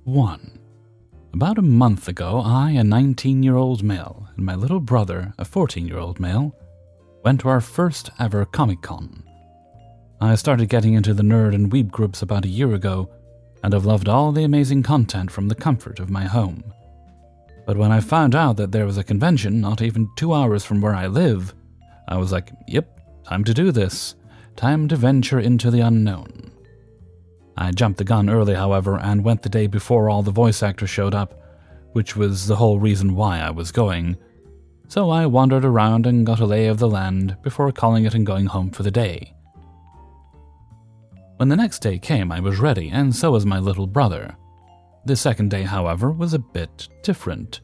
1. About a month ago, I, a 19-year-old male, and my little brother, a 14-year-old male, went to our first ever Comic-Con. I started getting into the nerd and weeb groups about a year ago, and have loved all the amazing content from the comfort of my home. But when I found out that there was a convention not even 2 hours from where I live, I was like, yep, time to do this. Time to venture into the unknown. I jumped the gun early, however, and went the day before all the voice actors showed up, which was the whole reason why I was going. So I wandered around and got a lay of the land before calling it and going home for the day. When the next day came, I was ready, and so was my little brother. The second day, however, was a bit different.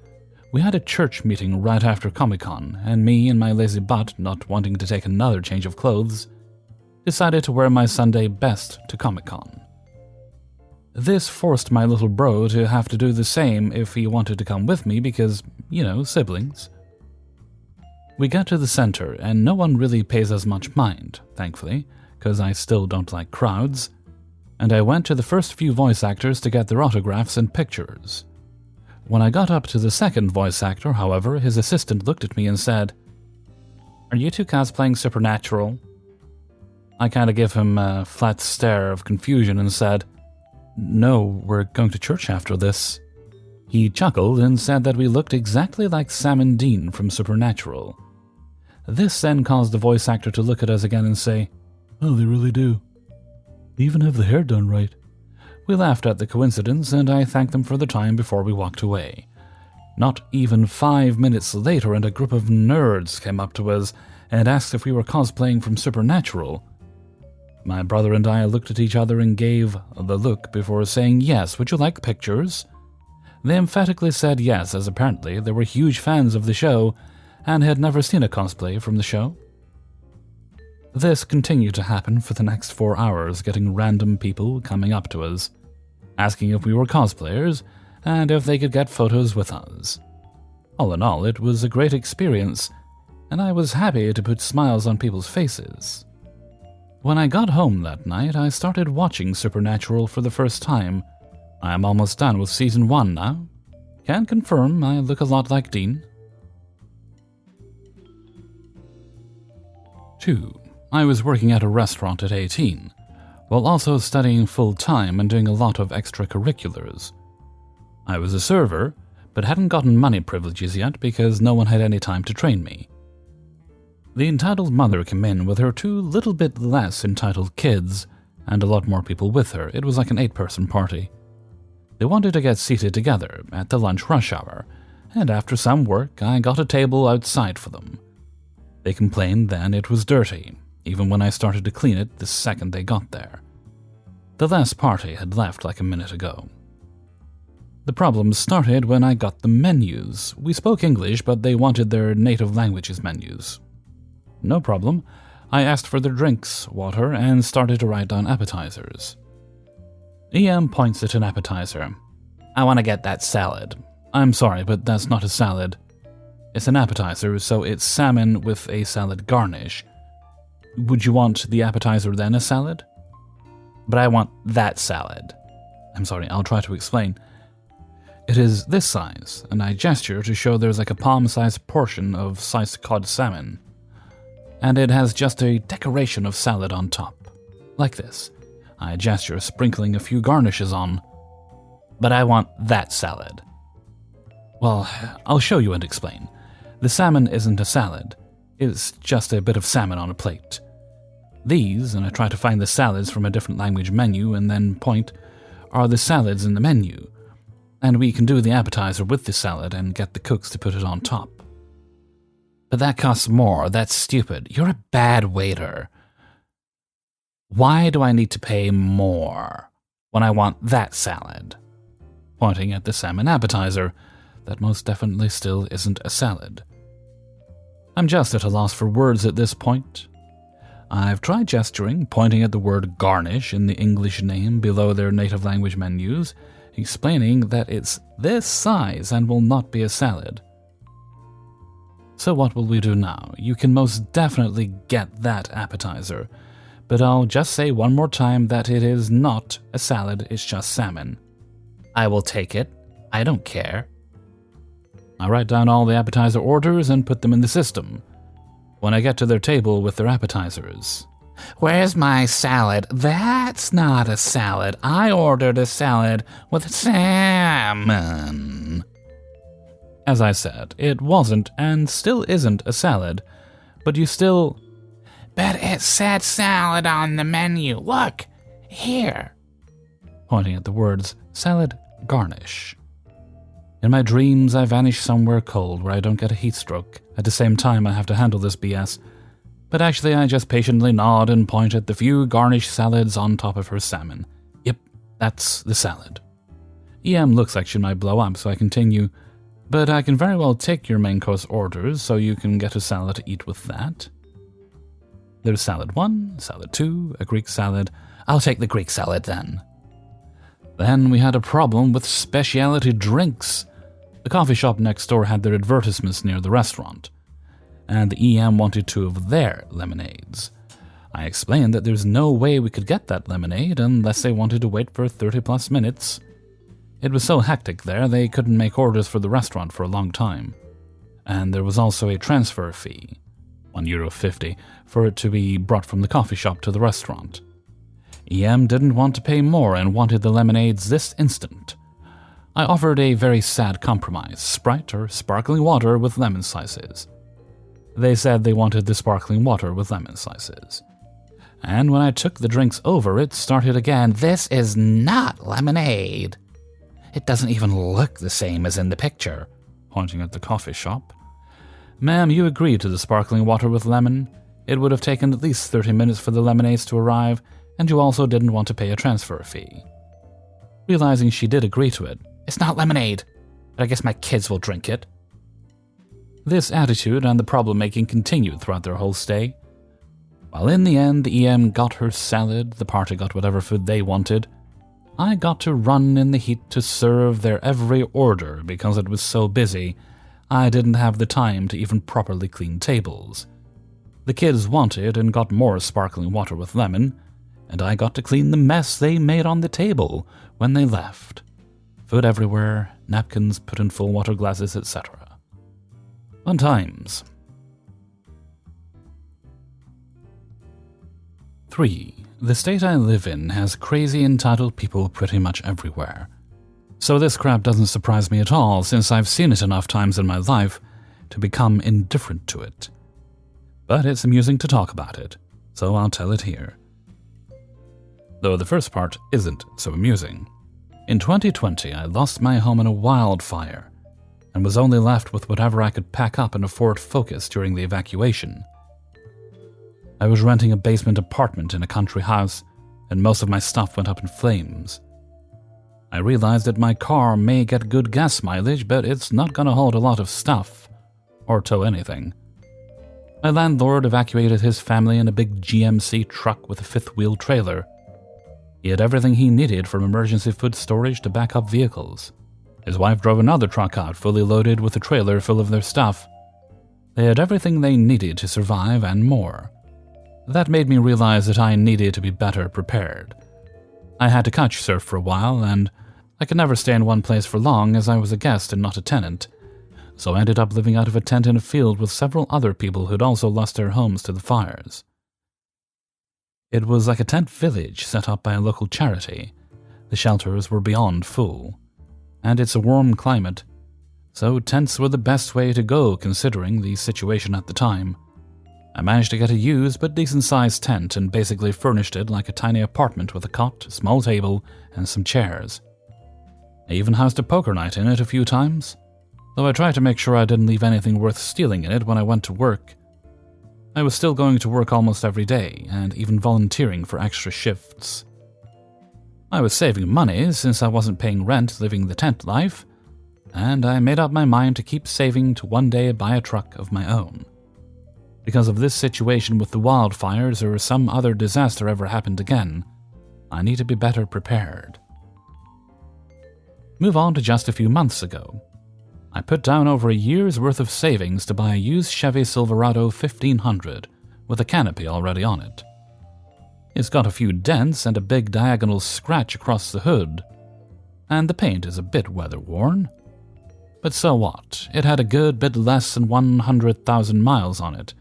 We had a church meeting right after Comic-Con, and me and my lazy butt, not wanting to take another change of clothes, decided to wear my Sunday best to Comic-Con. This forced my little bro to have to do the same if he wanted to come with me because, siblings. We got to the center, and no one really pays as much mind, thankfully, because I still don't like crowds, and I went to the first few voice actors to get their autographs and pictures. When I got up to the second voice actor, however, his assistant looked at me and said, "Are you two cosplaying Supernatural?" I kind of gave him a flat stare of confusion and said, "No, we're going to church after this." He chuckled and said that we looked exactly like Sam and Dean from Supernatural. This then caused the voice actor to look at us again and say, "Oh, they really do. They even have the hair done right." We laughed at the coincidence, and I thanked them for the time before we walked away. Not even 5 minutes later, and a group of nerds came up to us and asked if we were cosplaying from Supernatural. My brother and I looked at each other and gave the look before saying, "Yes, would you like pictures?" They emphatically said yes, as apparently they were huge fans of the show and had never seen a cosplay from the show. This continued to happen for the next 4 hours, getting random people coming up to us, asking if we were cosplayers and if they could get photos with us. All in all, it was a great experience, and I was happy to put smiles on people's faces. When I got home that night, I started watching Supernatural for the first time. I am almost done with Season 1 now. Can confirm I look a lot like Dean. 2. I was working at a restaurant at 18, while also studying full-time and doing a lot of extracurriculars. I was a server, but hadn't gotten money privileges yet because no one had any time to train me. The entitled mother came in with her 2 little bit less entitled kids, and a lot more people with her. It was like an 8-person party. They wanted to get seated together at the lunch rush hour, and after some work, I got a table outside for them. They complained then it was dirty, even when I started to clean it the second they got there. The last party had left like a minute ago. The problems started when I got the menus. We spoke English, but they wanted their native languages menus. No problem. I asked for their drinks, water, and started to write down appetizers. EM points at an appetizer. "I want to get that salad." "I'm sorry, but that's not a salad. It's an appetizer, so it's salmon with a salad garnish. Would you want the appetizer then a salad?" "But I want that salad." "I'm sorry, I'll try to explain. It is this size," and I gesture to show there's like a palm-sized portion of sliced cod salmon. "And it has just a decoration of salad on top. Like this." I gesture, sprinkling a few garnishes on. "But I want that salad." "Well, I'll show you and explain. The salmon isn't a salad. It's just a bit of salmon on a plate. These," and I try to find the salads from a different language menu and then point, "are the salads in the menu. And we can do the appetizer with the salad and get the cooks to put it on top." "But that costs more. That's stupid. You're a bad waiter." "Why do I need to pay more when I want that salad?" Pointing at the salmon appetizer, that most definitely still isn't a salad. I'm just at a loss for words at this point. I've tried gesturing, pointing at the word garnish in the English name below their native language menus, explaining that it's this size and will not be a salad. So what will we do now? You can most definitely get that appetizer, but I'll just say one more time that it is not a salad, it's just salmon. I will take it. I don't care. I write down all the appetizer orders and put them in the system. When I get to their table with their appetizers, "Where's my salad?" "That's not a salad. I ordered a salad with salmon." As I said, it wasn't and still isn't a salad, but you still... "But it said salad on the menu. Look, here." Pointing at the words, salad garnish. In my dreams, I vanish somewhere cold where I don't get a heat stroke. At the same time, I have to handle this BS. But actually, I just patiently nod and point at the few garnished salads on top of her salmon. Yep, that's the salad. EM looks like she might blow up, so I continue. "But I can very well take your main course orders, so you can get a salad to eat with that." There's salad 1, salad 2, a Greek salad. "I'll take the Greek salad then." Then we had a problem with specialty drinks. The coffee shop next door had their advertisements near the restaurant, and the EM wanted 2 of their lemonades. I explained that there's no way we could get that lemonade unless they wanted to wait for 30+ minutes. It was so hectic there, they couldn't make orders for the restaurant for a long time. And there was also a transfer fee, €1.50, for it to be brought from the coffee shop to the restaurant. EM didn't want to pay more and wanted the lemonades this instant. I offered a very sad compromise, Sprite or sparkling water with lemon slices. They said they wanted the sparkling water with lemon slices. And when I took the drinks over, it started again. "This is not lemonade. It doesn't even look the same as in the picture," pointing at the coffee shop. "Ma'am, you agreed to the sparkling water with lemon. It would have taken at least 30 minutes for the lemonades to arrive, and you also didn't want to pay a transfer fee." Realizing she did agree to it, "It's not lemonade, but I guess my kids will drink it." This attitude and the problem-making continued throughout their whole stay. While in the end, the EM got her salad, the party got whatever food they wanted, I got to run in the heat to serve their every order because it was so busy, I didn't have the time to even properly clean tables. The kids wanted and got more sparkling water with lemon, and I got to clean the mess they made on the table when they left. Food everywhere, napkins put in full water glasses, etc. Fun times. 3. The state I live in has crazy entitled people pretty much everywhere. So this crap doesn't surprise me at all, since I've seen it enough times in my life to become indifferent to it. But it's amusing to talk about it, so I'll tell it here. Though the first part isn't so amusing. In 2020, I lost my home in a wildfire, and was only left with whatever I could pack up in a Ford Focus during the evacuation. I was renting a basement apartment in a country house, and most of my stuff went up in flames. I realized that my car may get good gas mileage, but it's not going to hold a lot of stuff, or tow anything. My landlord evacuated his family in a big GMC truck with a fifth-wheel trailer. He had everything he needed from emergency food storage to backup vehicles. His wife drove another truck out fully loaded with a trailer full of their stuff. They had everything they needed to survive and more. That made me realize that I needed to be better prepared. I had to couch surf for a while, and I could never stay in one place for long as I was a guest and not a tenant, so I ended up living out of a tent in a field with several other people who'd also lost their homes to the fires. It was like a tent village set up by a local charity. The shelters were beyond full, and it's a warm climate, so tents were the best way to go considering the situation at the time. I managed to get a used but decent-sized tent and basically furnished it like a tiny apartment with a cot, a small table, and some chairs. I even housed a poker night in it a few times, though I tried to make sure I didn't leave anything worth stealing in it when I went to work. I was still going to work almost every day, and even volunteering for extra shifts. I was saving money since I wasn't paying rent living the tent life, and I made up my mind to keep saving to one day buy a truck of my own. Because of this situation with the wildfires or some other disaster ever happened again, I need to be better prepared. Move on to just a few months ago. I put down over a year's worth of savings to buy a used Chevy Silverado 1500 with a canopy already on it. It's got a few dents and a big diagonal scratch across the hood. and the paint is a bit weather-worn. But so what? It had a good bit less than 100,000 miles on it,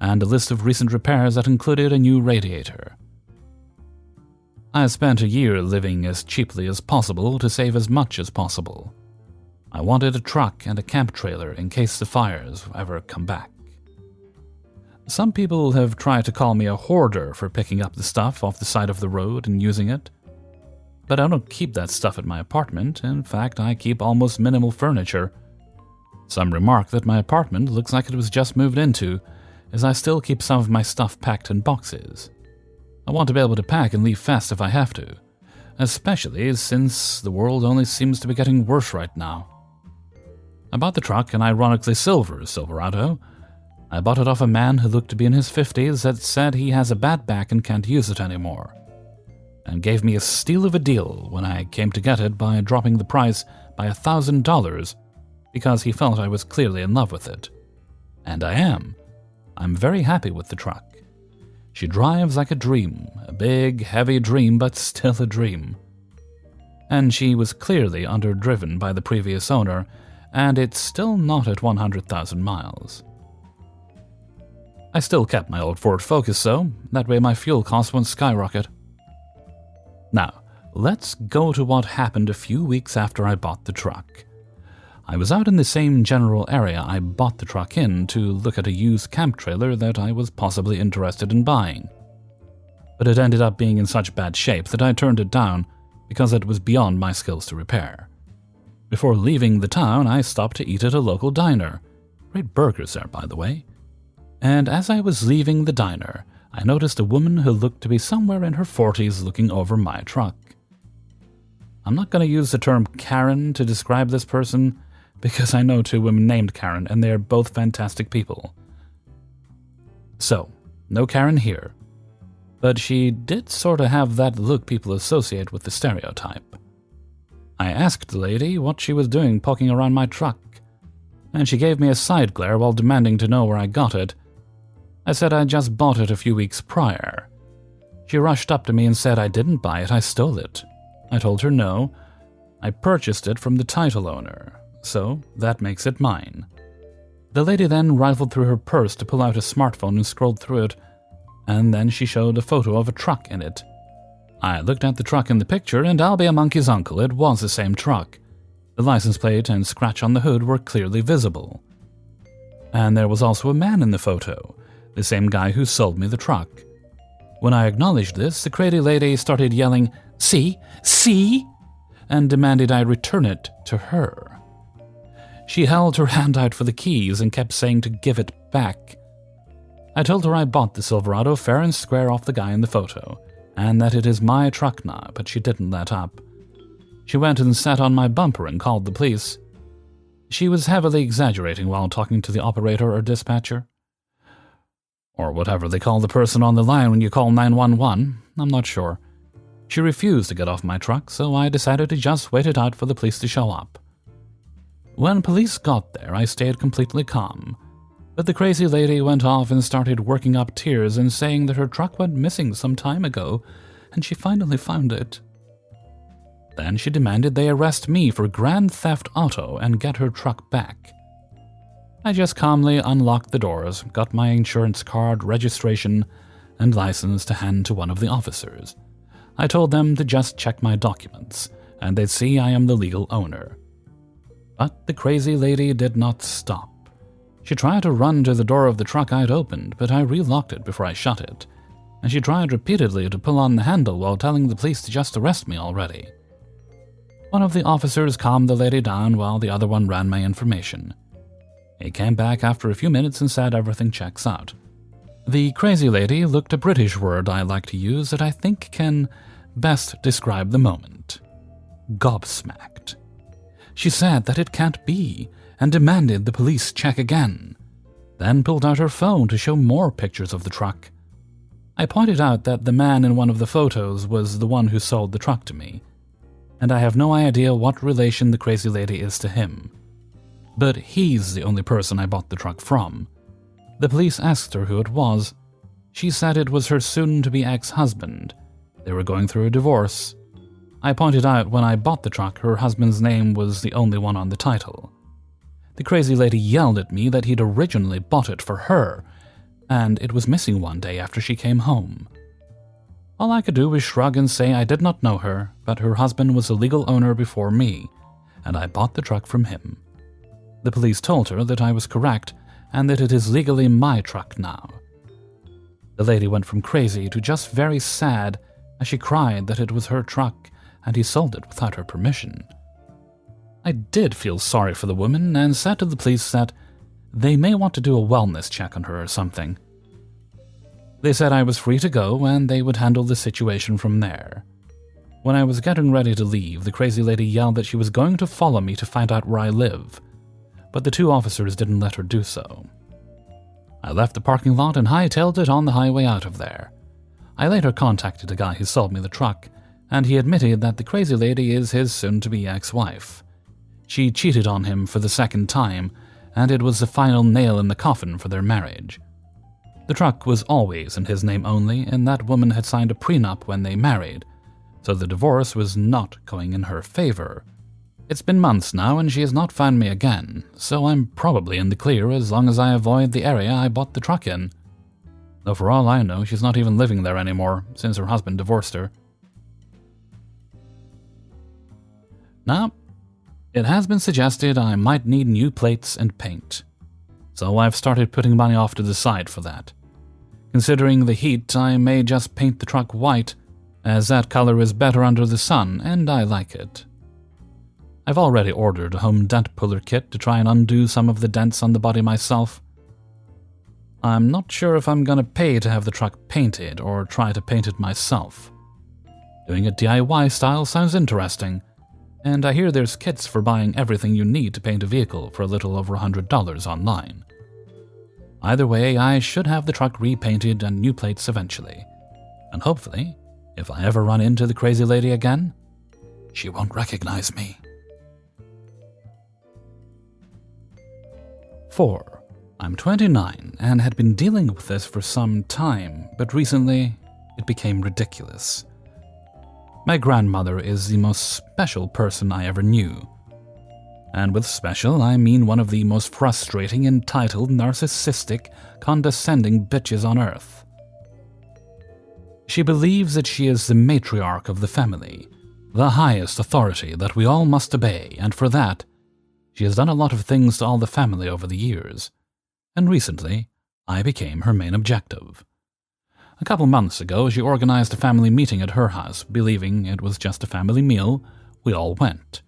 and a list of recent repairs that included a new radiator. I spent a year living as cheaply as possible to save as much as possible. I wanted a truck and a camp trailer in case the fires ever come back. Some people have tried to call me a hoarder for picking up the stuff off the side of the road and using it. But I don't keep that stuff at my apartment. In fact, I keep almost minimal furniture. Some remark that my apartment looks like it was just moved into, as I still keep some of my stuff packed in boxes. I want to be able to pack and leave fast if I have to, especially since the world only seems to be getting worse right now. I bought the truck, an ironically silver Silverado. I bought it off a man who looked to be in his 50s that said he has a bad back and can't use it anymore, and gave me a steal of a deal when I came to get it by dropping the price by $1,000 because he felt I was clearly in love with it. And I am. I'm very happy with the truck. She drives like a dream, a big, heavy dream, but still a dream. And she was clearly underdriven by the previous owner, and it's still not at 100,000 miles. I still kept my old Ford Focus though, that way my fuel costs won't skyrocket. Now, let's go to what happened a few weeks after I bought the truck. I was out in the same general area I bought the truck in to look at a used camp trailer that I was possibly interested in buying. But it ended up being in such bad shape that I turned it down because it was beyond my skills to repair. Before leaving the town, I stopped to eat at a local diner. Great burgers there, by the way. And as I was leaving the diner, I noticed a woman who looked to be somewhere in her 40s looking over my truck. I'm not going to use the term Karen to describe this person, because I know two women named Karen, and they're both fantastic people. So, no Karen here. But she did sort of have that look people associate with the stereotype. I asked the lady what she was doing poking around my truck, and she gave me a side glare while demanding to know where I got it. I said I just bought it a few weeks prior. She rushed up to me and said I didn't buy it, I stole it. I told her no, I purchased it from the title owner, so that makes it mine. The lady then rifled through her purse to pull out a smartphone and scrolled through it, and then she showed a photo of a truck in it. I looked at the truck in the picture, and I'll be a monkey's uncle, it was the same truck. The license plate and scratch on the hood were clearly visible. And there was also a man in the photo, the same guy who sold me the truck. When I acknowledged this, the crazy lady started yelling, "See? See?" and demanded I return it to her. She held her hand out for the keys and kept saying to give it back. I told her I bought the Silverado fair and square off the guy in the photo, and that it is my truck now, but she didn't let up. She went and sat on my bumper and called the police. She was heavily exaggerating while talking to the operator or dispatcher. Or whatever they call the person on the line when you call 911, I'm not sure. She refused to get off my truck, so I decided to just wait it out for the police to show up. When police got there, I stayed completely calm, but the crazy lady went off and started working up tears and saying that her truck went missing some time ago, and she finally found it. Then she demanded they arrest me for grand theft auto and get her truck back. I just calmly unlocked the doors, got my insurance card, registration, and license to hand to one of the officers. I told them to just check my documents, and they'd see I am the legal owner. But the crazy lady did not stop. She tried to run to the door of the truck I'd opened, but I relocked it before I shut it, and she tried repeatedly to pull on the handle while telling the police to just arrest me already. One of the officers calmed the lady down while the other one ran my information. He came back after a few minutes and said everything checks out. The crazy lady looked a British word I like to use that I think can best describe the moment. Gobsmacked. She said that it can't be and demanded the police check again, then pulled out her phone to show more pictures of the truck. I pointed out that the man in one of the photos was the one who sold the truck to me, and I have no idea what relation the crazy lady is to him. But he's the only person I bought the truck from. The police asked her who it was. She said it was her soon-to-be ex-husband. They were going through a divorce. I pointed out when I bought the truck her husband's name was the only one on the title. The crazy lady yelled at me that he'd originally bought it for her, and it was missing one day after she came home. All I could do was shrug and say I did not know her, but her husband was the legal owner before me, and I bought the truck from him. The police told her that I was correct and that it is legally my truck now. The lady went from crazy to just very sad as she cried that it was her truck and he sold it without her permission. I did feel sorry for the woman and said to the police that they may want to do a wellness check on her or something. They said I was free to go and they would handle the situation from there. When I was getting ready to leave, the crazy lady yelled that she was going to follow me to find out where I live, but the two officers didn't let her do so. I left the parking lot and hightailed it on the highway out of there. I later contacted the guy who sold me the truck, and he admitted that the crazy lady is his soon-to-be ex-wife. She cheated on him for the second time, and it was the final nail in the coffin for their marriage. The truck was always in his name only, and that woman had signed a prenup when they married, so the divorce was not going in her favor. It's been months now, and she has not found me again, so I'm probably in the clear as long as I avoid the area I bought the truck in. Though for all I know, she's not even living there anymore, since her husband divorced her. Now, it has been suggested I might need new plates and paint, so I've started putting money off to the side for that. Considering the heat, I may just paint the truck white, as that color is better under the sun, and I like it. I've already ordered a home dent puller kit to try and undo some of the dents on the body myself. I'm not sure if I'm gonna pay to have the truck painted or try to paint it myself. Doing it DIY style sounds interesting, and I hear there's kits for buying everything you need to paint a vehicle for a little over $100 online. Either way, I should have the truck repainted and new plates eventually. And hopefully, if I ever run into the crazy lady again, she won't recognize me. 4. I'm 29 and had been dealing with this for some time, but recently it became ridiculous. My grandmother is the most special person I ever knew. And with special, I mean one of the most frustrating, entitled, narcissistic, condescending bitches on earth. She believes that she is the matriarch of the family, the highest authority that we all must obey, and for that, she has done a lot of things to all the family over the years. And recently, I became her main objective. A couple months ago, she organized a family meeting at her house, believing it was just a family meal. We all went.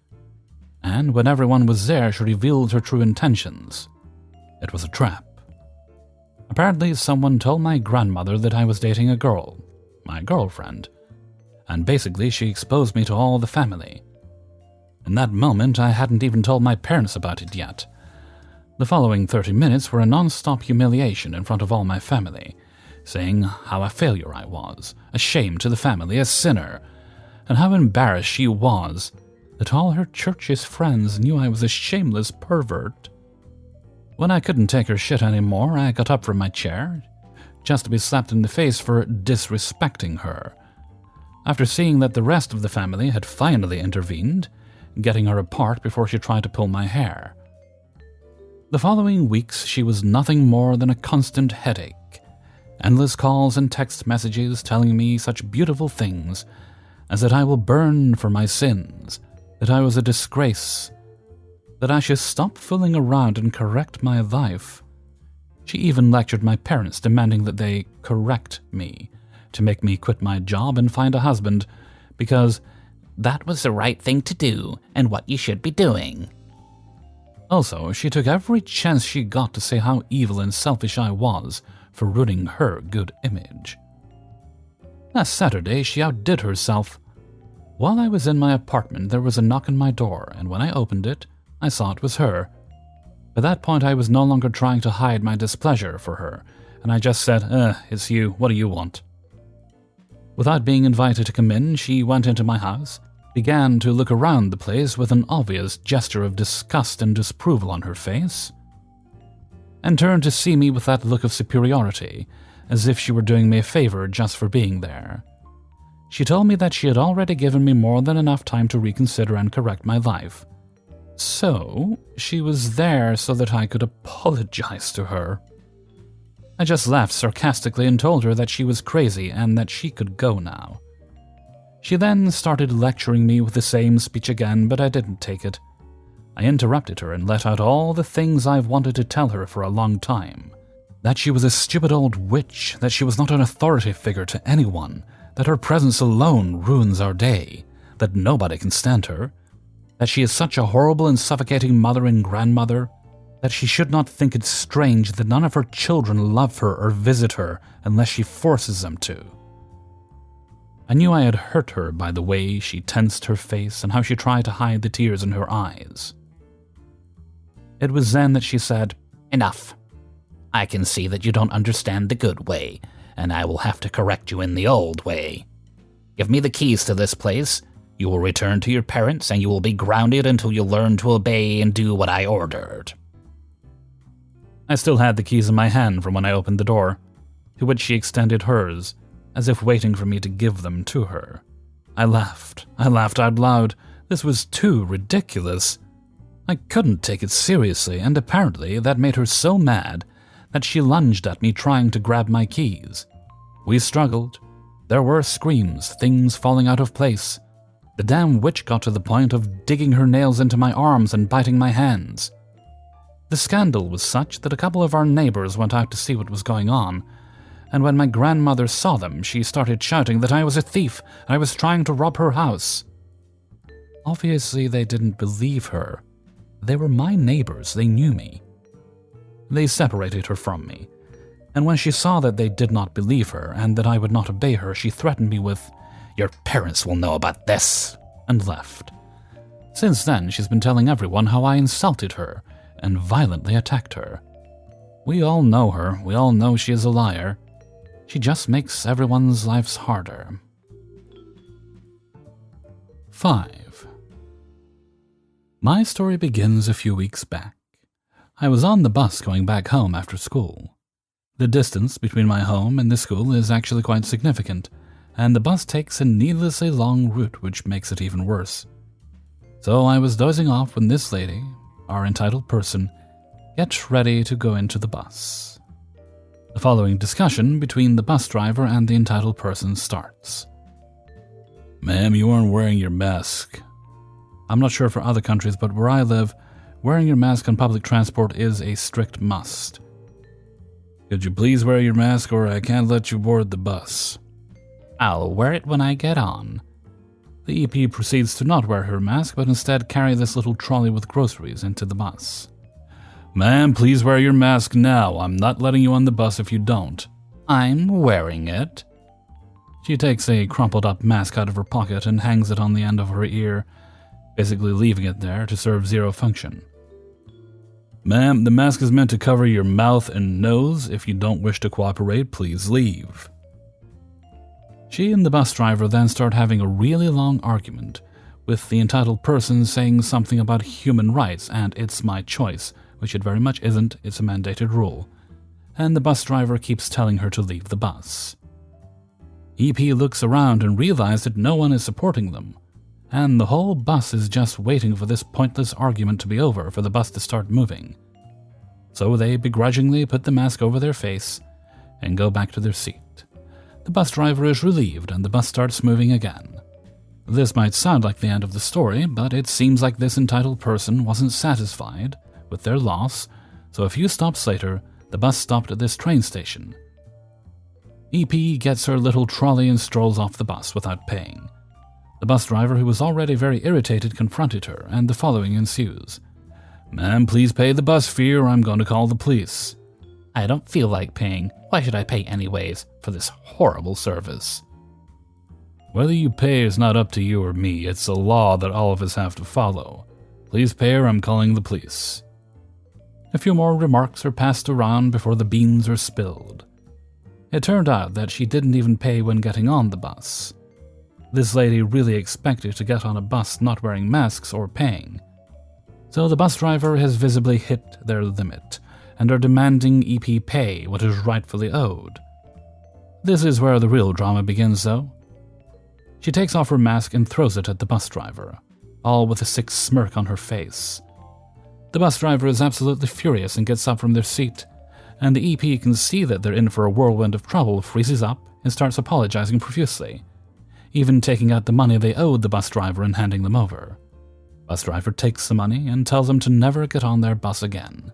And when everyone was there, she revealed her true intentions. It was a trap. Apparently, someone told my grandmother that I was dating a girl, my girlfriend, and basically she exposed me to all the family. In that moment, I hadn't even told my parents about it yet. The following 30 minutes were a non-stop humiliation in front of all my family, saying how a failure I was, a shame to the family, a sinner, and how embarrassed she was that all her church's friends knew I was a shameless pervert. When I couldn't take her shit anymore, I got up from my chair, just to be slapped in the face for disrespecting her. After seeing that the rest of the family had finally intervened, getting her apart before she tried to pull my hair. The following weeks, she was nothing more than a constant headache. Endless calls and text messages telling me such beautiful things as that I will burn for my sins, that I was a disgrace, that I should stop fooling around and correct my life. She even lectured my parents, demanding that they correct me, to make me quit my job and find a husband, because that was the right thing to do and what you should be doing. Also, she took every chance she got to say how evil and selfish I was for ruining her good image. Last Saturday, she outdid herself. While I was in my apartment, there was a knock on my door, and when I opened it, I saw it was her. By that point, I was no longer trying to hide my displeasure for her, and I just said, it's you, what do you want? Without being invited to come in, she went into my house, began to look around the place with an obvious gesture of disgust and disapproval on her face, and turned to see me with that look of superiority, as if she were doing me a favor just for being there. She told me that she had already given me more than enough time to reconsider and correct my life. So, she was there so that I could apologize to her. I just laughed sarcastically and told her that she was crazy and that she could go now. She then started lecturing me with the same speech again, but I didn't take it. I interrupted her and let out all the things I've wanted to tell her for a long time. That she was a stupid old witch, that she was not an authority figure to anyone, that her presence alone ruins our day, that nobody can stand her, that she is such a horrible and suffocating mother and grandmother, that she should not think it strange that none of her children love her or visit her unless she forces them to. I knew I had hurt her by the way she tensed her face and how she tried to hide the tears in her eyes. It was then that she said, "Enough. I can see that you don't understand the good way, and I will have to correct you in the old way. Give me the keys to this place. You will return to your parents, and you will be grounded until you learn to obey and do what I ordered." I still had the keys in my hand from when I opened the door, to which she extended hers, as if waiting for me to give them to her. I laughed out loud. This was too ridiculous. I couldn't take it seriously, and apparently that made her so mad that she lunged at me trying to grab my keys. We struggled. There were screams, things falling out of place. The damn witch got to the point of digging her nails into my arms and biting my hands. The scandal was such that a couple of our neighbors went out to see what was going on, and when my grandmother saw them, she started shouting that I was a thief and I was trying to rob her house. Obviously, they didn't believe her. They were my neighbors, they knew me. They separated her from me, and when she saw that they did not believe her and that I would not obey her, she threatened me with, "Your parents will know about this," and left. Since then, she's been telling everyone how I insulted her and violently attacked her. We all know her, we all know she is a liar. She just makes everyone's lives harder. 5. My story begins a few weeks back. I was on the bus going back home after school. The distance between my home and the school is actually quite significant, and the bus takes a needlessly long route, which makes it even worse. So I was dozing off when this lady, our entitled person, gets ready to go into the bus. The following discussion between the bus driver and the entitled person starts. "Ma'am, you aren't wearing your mask." I'm not sure for other countries, but where I live, wearing your mask on public transport is a strict must. "Could you please wear your mask or I can't let you board the bus." "I'll wear it when I get on." The EP proceeds to not wear her mask, but instead carry this little trolley with groceries into the bus. "Ma'am, please wear your mask now. I'm not letting you on the bus if you don't." "I'm wearing it." She takes a crumpled up mask out of her pocket and hangs it on the end of her ear, basically leaving it there to serve zero function. "Ma'am, the mask is meant to cover your mouth and nose. If you don't wish to cooperate, please leave." She and the bus driver then start having a really long argument, with the entitled person saying something about human rights and "it's my choice," which it very much isn't, it's a mandated rule, and the bus driver keeps telling her to leave the bus. EP looks around and realizes that no one is supporting them, and the whole bus is just waiting for this pointless argument to be over for the bus to start moving. So they begrudgingly put the mask over their face and go back to their seat. The bus driver is relieved and the bus starts moving again. This might sound like the end of the story, but it seems like this entitled person wasn't satisfied with their loss, so a few stops later, the bus stopped at this train station. EP gets her little trolley and strolls off the bus without paying. The bus driver, who was already very irritated, confronted her, and the following ensues. "Ma'am, please pay the bus fee or I'm going to call the police." "I don't feel like paying. Why should I pay anyways for this horrible service?" "Whether you pay is not up to you or me. It's a law that all of us have to follow. Please pay or I'm calling the police." A few more remarks are passed around before the beans are spilled. It turned out that she didn't even pay when getting on the bus. This lady really expected to get on a bus not wearing masks or paying. So the bus driver has visibly hit their limit, and are demanding EP pay what is rightfully owed. This is where the real drama begins, though. She takes off her mask and throws it at the bus driver, all with a sick smirk on her face. The bus driver is absolutely furious and gets up from their seat, and the EP can see that they're in for a whirlwind of trouble, freezes up, and starts apologizing profusely, even taking out the money they owed the bus driver and handing them over. Bus driver takes the money and tells them to never get on their bus again.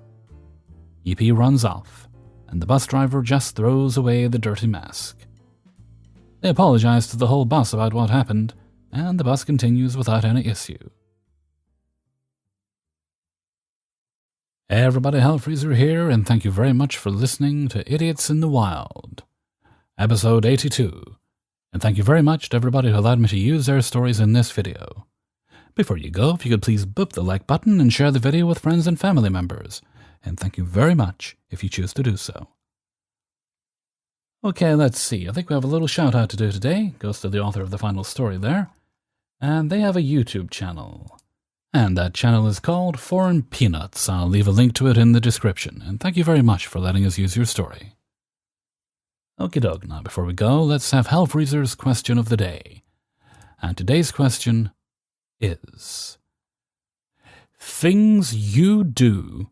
EP runs off, and the bus driver just throws away the dirty mask. They apologize to the whole bus about what happened, and the bus continues without any issue. Hey everybody, Hellfreezer here, and thank you very much for listening to Idiots in the Wild, episode 82. And thank you very much to everybody who allowed me to use their stories in this video. Before you go, if you could please boop the like button and share the video with friends and family members. And thank you very much if you choose to do so. Okay, let's see. I think we have a little shout out to do today. Goes to the author of the final story there. And they have a YouTube channel. And that channel is called Foreign Peanuts. I'll leave a link to it in the description. And thank you very much for letting us use your story. Okie doke, now before we go, let's have Hellfreezer's question of the day. And today's question is: things you do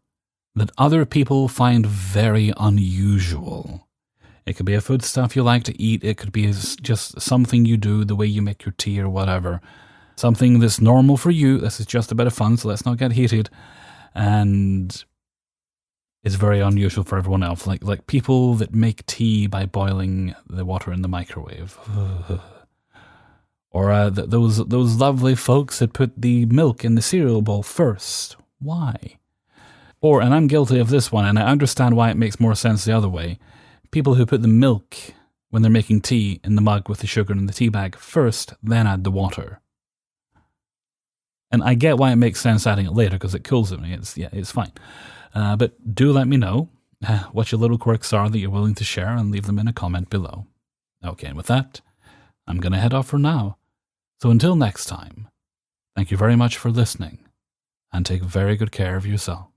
that other people find very unusual. It could be a foodstuff you like to eat, it could be just something you do, the way you make your tea or whatever. Something that's normal for you, this is just a bit of fun, so let's not get heated, and it's very unusual for everyone else, like people that make tea by boiling the water in the microwave. Or those lovely folks that put the milk in the cereal bowl first. Why? Or, and I'm guilty of this one, and I understand why it makes more sense the other way, people who put the milk, when they're making tea, in the mug with the sugar in the tea bag first, then add the water. And I get why it makes sense adding it later, because it cools me. It's fine. But do let me know what your little quirks are that you're willing to share, and leave them in a comment below. Okay, and with that, I'm going to head off for now. So until next time, thank you very much for listening, and take very good care of yourself.